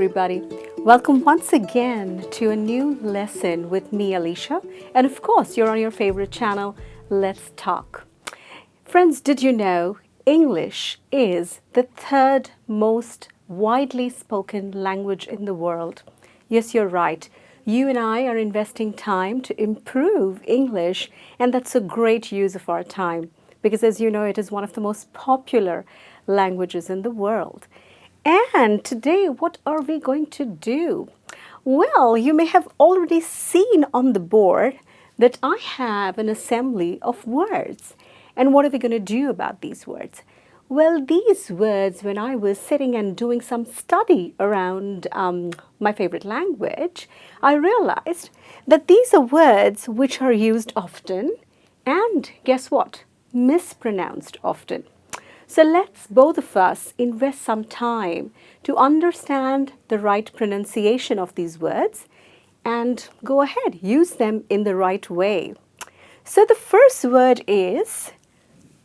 everybody. Welcome once again to a new lesson with me, Alicia. And of course, you're on your favorite channel, Let's Talk. Friends, did you know English is the third most widely spoken language in the world? Yes, you're right. You and I are investing time to improve English, and that's a great use of our time because, as you know, it is one of the most popular languages in the world. And today, what are we going to do? Well, you may have already seen on the board that I have an assembly of words. And what are we going to do about these words? Well, these words, when I was sitting and doing some study around my favorite language, I realized that these are words which are used often and, guess what, mispronounced often. So let's both of us invest some time to understand the right pronunciation of these words and go ahead, use them in the right way. So the first word is,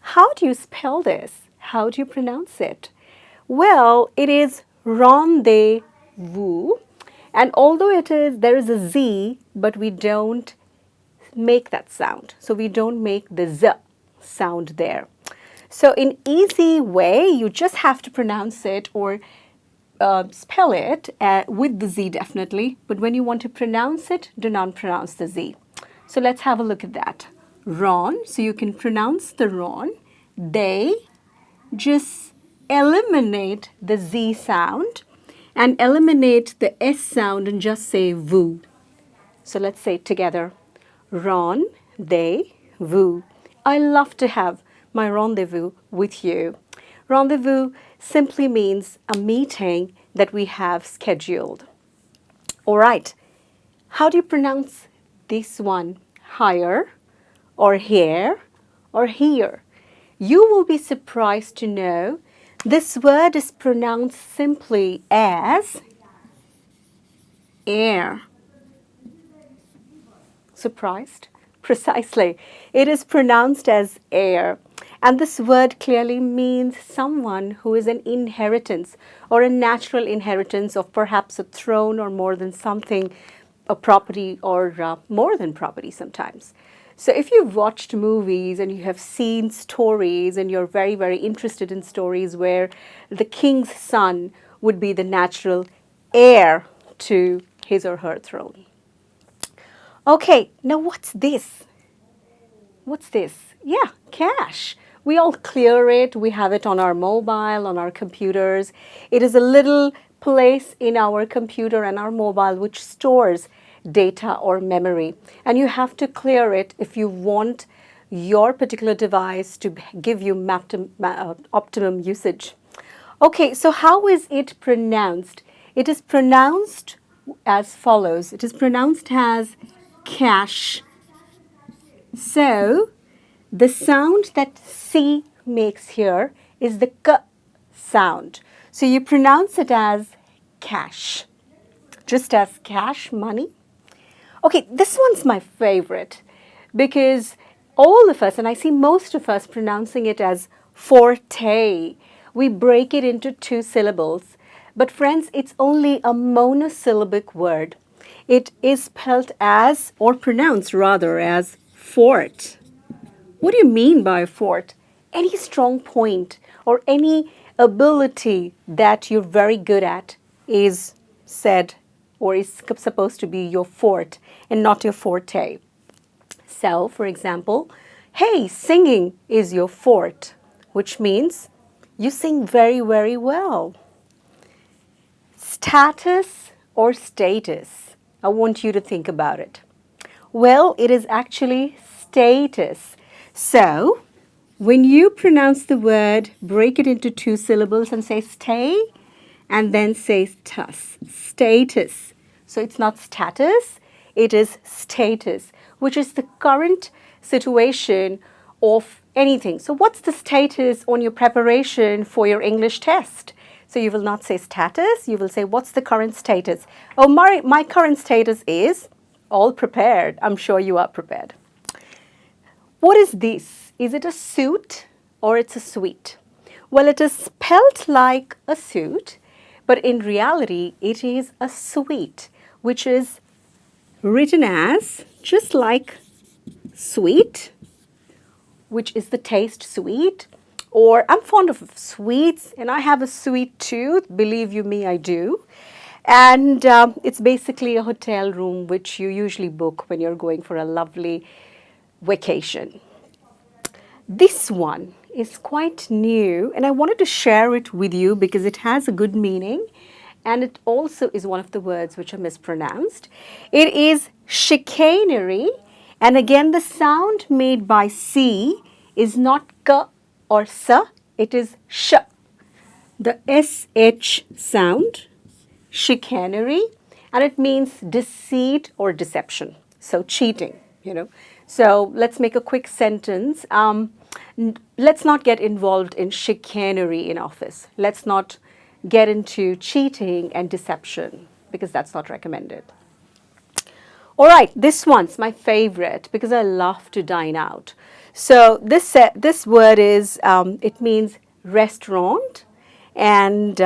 how do you spell this? How do you pronounce it? Well, it is rendezvous, and although there is a Z, but we don't make that sound. So we don't make the Z sound there. So in easy way, you just have to pronounce it or spell it with the Z definitely. But when you want to pronounce it, do not pronounce the Z. So let's have a look at that. Ron, so you can pronounce the Ron. They, just eliminate the Z sound and eliminate the S sound and just say vous. So let's say it together. Ron, they, vous. I love to have my rendezvous with you. Rendezvous simply means a meeting that we have scheduled. All right, how do you pronounce this one? Higher, or here, or here? You will be surprised to know this word is pronounced simply as air. Surprised? Precisely. It is pronounced as air. And this word clearly means someone who is an inheritance or a natural inheritance of perhaps a throne or more than something, a property or more than property sometimes. So if you've watched movies and you have seen stories and you're very, very interested in stories where the king's son would be the natural heir to his or her throne. Okay, now what's this? What's this? Yeah, cash. We all clear it. We have it on our mobile, on our computers. It is a little place in our computer and our mobile which stores data or memory. And you have to clear it if you want your particular device to give you optimum usage. Okay, so how is it pronounced? It is pronounced as follows. It is pronounced as cash. So, the sound that C makes here is the K sound. So, you pronounce it as cash, just as cash, money. Okay, this one's my favorite because all of us, and I see most of us pronouncing it as forte. We break it into two syllables. But friends, it's only a monosyllabic word. It is spelled as, or pronounced rather, as fort. What do you mean by fort? Any strong point or any ability that you're very good at is said or is supposed to be your fort and not your forte. So, for example, hey, singing is your fort, which means you sing very, very well. Status or status? I want you to think about it. Well, it is actually status. So, when you pronounce the word, break it into two syllables and say stay, and then say status. So, it's not status, it is status, which is the current situation of anything. So, what's the status on your preparation for your English test? So you will not say status, you will say, what's the current status? Oh, my current status is all prepared. I'm sure you are prepared. What is this? Is it a suit or it's a suite? Well, it is spelt like a suit, but in reality, it is a sweet, which is written as just like sweet, which is the taste sweet. Or I'm fond of sweets and I have a sweet tooth, believe you me, I do. And it's basically a hotel room which you usually book when you're going for a lovely vacation. This one is quite new and I wanted to share it with you because it has a good meaning and it also is one of the words which are mispronounced. It is chicanery, and again the sound made by C is not K or S, it is sh. The SH sound, chicanery, and it means deceit or deception. So cheating, you know. So let's make a quick sentence. Let's not get involved in chicanery in office. Let's not get into cheating and deception because that's not recommended. All right, this one's my favorite because I love to dine out. So this word is, it means restaurant, and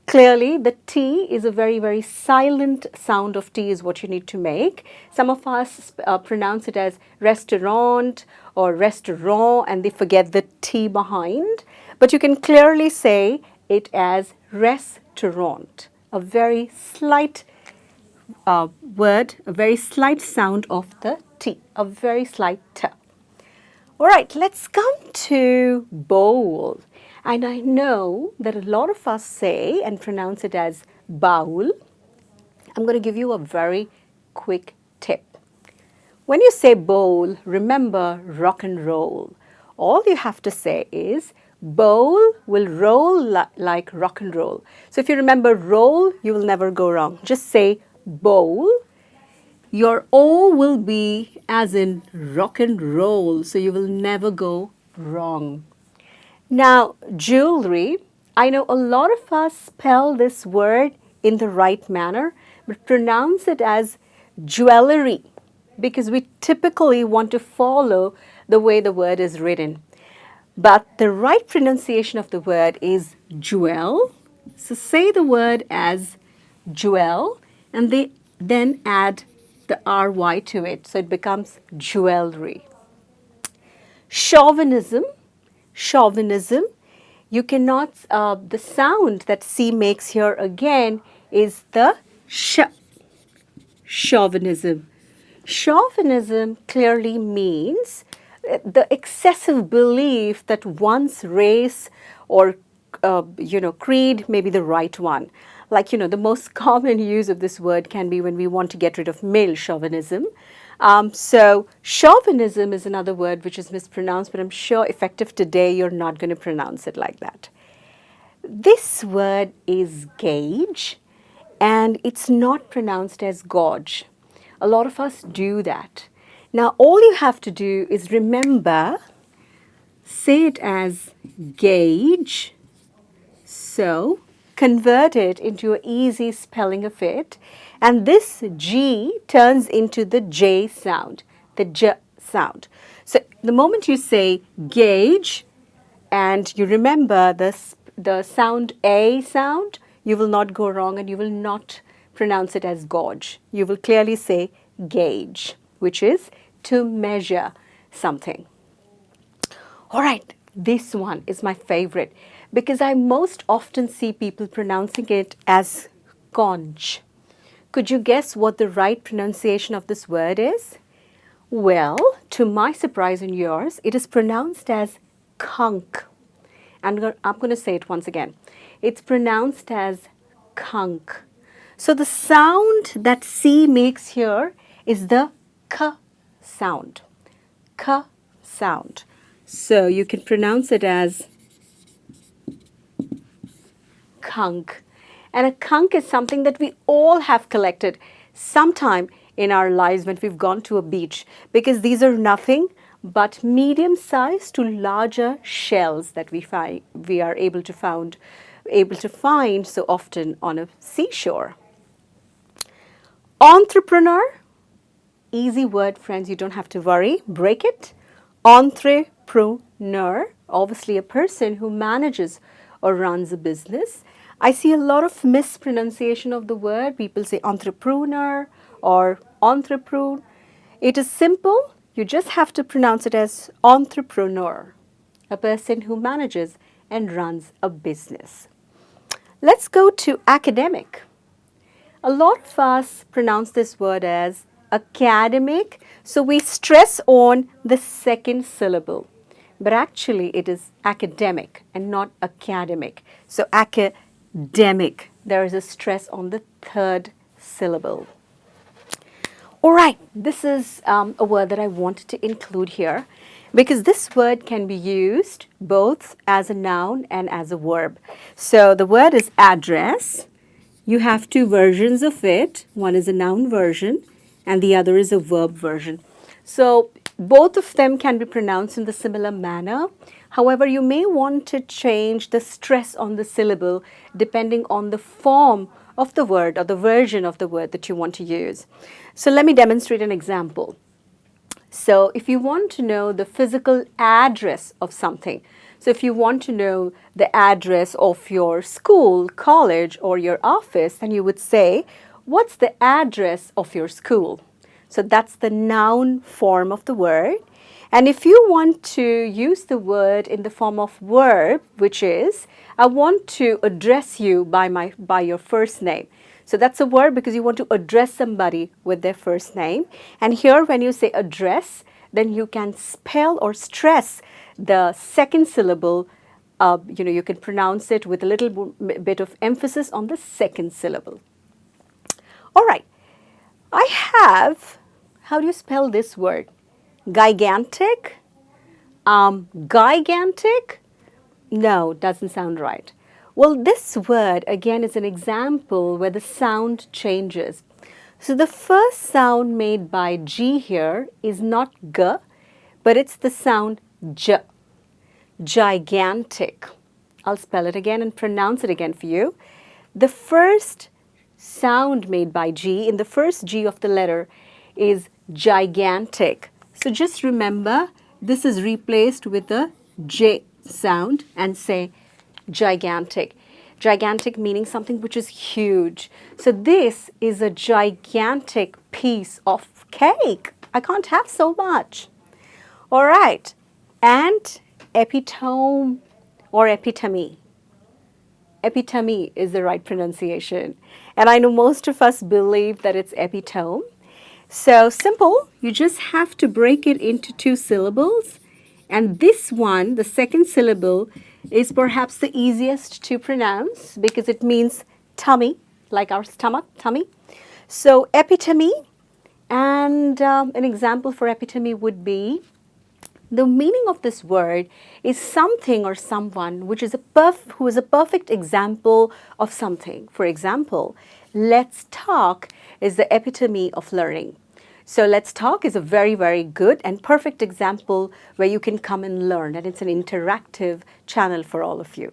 clearly the T is a very, very silent sound of T is what you need to make. Some of us pronounce it as restaurant or restaurant and they forget the T behind. But you can clearly say it as restaurant, a very slight word, a very slight sound of the T, a very slight T. All right, let's come to bowl. And I know that a lot of us say and pronounce it as bowl. I'm going to give you a very quick tip. When you say bowl, remember rock and roll. All you have to say is bowl will roll like rock and roll. So if you remember roll, you will never go wrong. Just say bowl. Your O will be as in rock and roll, so you will never go wrong. Now, jewelry, I know a lot of us spell this word in the right manner, but pronounce it as jewelry because we typically want to follow the way the word is written. But the right pronunciation of the word is jewel. So say the word as jewel and then add the RY to it. So it becomes jewelry. Chauvinism, you cannot, the sound that C makes here again is the sh. Chauvinism. Chauvinism clearly means the excessive belief that one's race or creed may be the right one. Like, the most common use of this word can be when we want to get rid of male chauvinism. So chauvinism is another word which is mispronounced, but I'm sure effective today you're not going to pronounce it like that. This word is gauge, and it's not pronounced as gauge. A lot of us do that. Now all you have to do is remember, say it as gauge. So convert it into an easy spelling of it, and this G turns into the J sound, the J sound. So the moment you say gauge and you remember the sound A sound, you will not go wrong and you will not pronounce it as gauge. You will clearly say gauge, which is to measure something. All right, this one is my favorite because I most often see people pronouncing it as conch. Could you guess what the right pronunciation of this word is? Well, to my surprise and yours, it is pronounced as kunk. And I'm going to say it once again. It's pronounced as kunk. So the sound that C makes here is the K sound. K sound. So you can pronounce it as kunk. And a kunk is something that we all have collected sometime in our lives when we've gone to a beach, because these are nothing but medium-sized to larger shells that we are able to find so often on a seashore. Entrepreneur, easy word, friends, you don't have to worry. Break it. Entrepreneur, obviously a person who manages or runs a business. I see a lot of mispronunciation of the word. People say entrepreneur or entrepreneur. It is simple. You just have to pronounce it as entrepreneur, a person who manages and runs a business. Let's go to academic. A lot of us pronounce this word as academic, so we stress on the second syllable. But actually, it is academic and not academic. So, academic, there is a stress on the third syllable. All right, this is a word that I wanted to include here because this word can be used both as a noun and as a verb. So, the word is address. You have two versions of it. One is a noun version and the other is a verb version. So both of them can be pronounced in the similar manner. However, you may want to change the stress on the syllable depending on the form of the word or the version of the word that you want to use. So let me demonstrate an example. So if you want to know the physical address of something, so if you want to know the address of your school, college, or your office, then you would say, what's the address of your school? So that's the noun form of the word. And if you want to use the word in the form of verb, which is, I want to address you by your first name. So that's a verb because you want to address somebody with their first name. And here when you say address, then you can spell or stress the second syllable. You can pronounce it with a little bit of emphasis on the second syllable. All right. I have, how do you spell this word? Gigantic? Gigantic? No, doesn't sound right. Well, this word again is an example where the sound changes. So the first sound made by G here is not G, but it's the sound J. Gigantic. I'll spell it again and pronounce it again for you. The first sound made by G in the first G of the letter is gigantic. So just remember, this is replaced with a J sound and say gigantic. Gigantic meaning something which is huge. So this is a gigantic piece of cake. I can't have so much. All right. And epitome or epitome. Epitome is the right pronunciation. And I know most of us believe that it's epitome. So simple, you just have to break it into two syllables. And this one, the second syllable, is perhaps the easiest to pronounce because it means tummy, like our stomach, tummy. So epitome, and an example for epitome would be, the meaning of this word is something or someone which is who is a perfect example of something. For example, let's talk is the epitome of learning. So let's talk is a very, very good and perfect example where you can come and learn, and it's an interactive channel for all of you.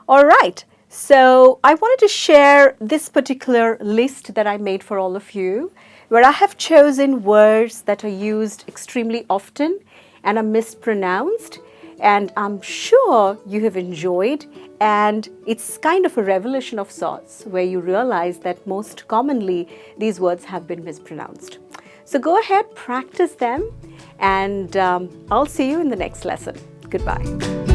All right. So I wanted to share this particular list that I made for all of you, where I have chosen words that are used extremely often and are mispronounced, and I'm sure you have enjoyed, and it's kind of a revelation of sorts where you realize that most commonly these words have been mispronounced. So go ahead, practice them, and I'll see you in the next lesson. Goodbye.